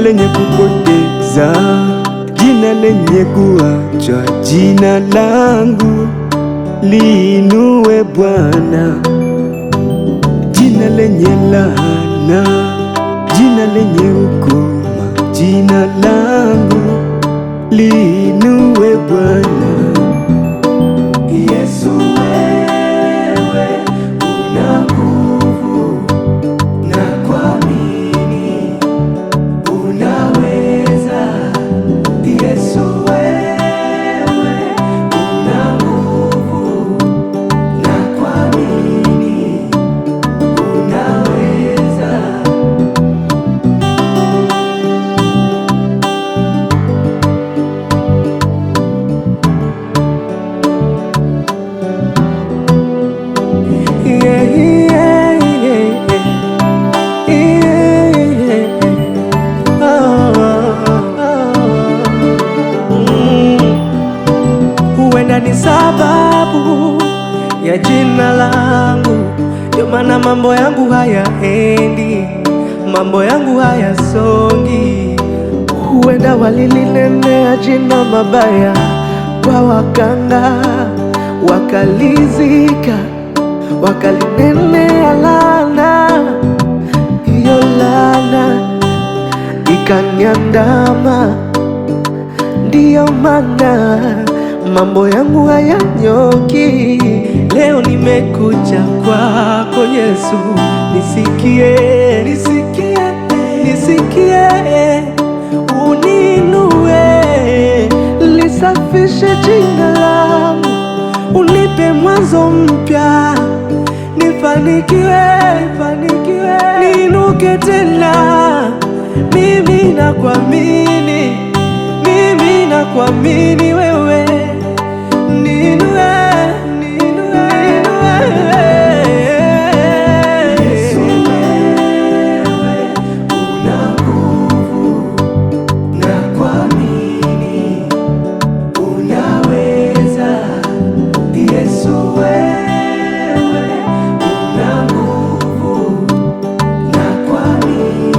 lenye kupoteza, jina lenye kuachwa, jina langu liinue Bwana. Jina lenye laana, jina lenye ukoma, jina langu liinue Bwana. Yesu wewe una nguvu, na kuamini unaweza. Yesu wewe una nguvu, na kuamini unaweza. Huenda ni sababu ya jina langu, ndio maana mambo yangu hayaendi, mambo yangu hayasongi. Huenda walilinenea jina mabaya kwa wakanda, wakalizika, wakalinenea laana. Hiyo laana ikaniandama, ndiyo maana mambo yangu hayanyoki. Leo nimekuja kwako Yesu, nisikie, nisikie, nisikie, uninue, lisafishe jina langu, unipe mwanzo mpya, nifanikiwe, nifanikiwe, niinuke tena. Mimi nakuamini, mimi nakuamini wewe, niinue, niinue, niinue. Yesu wewe una nguvu, na kuamini unaweza. Yesu wewe una nguvu, na kuamini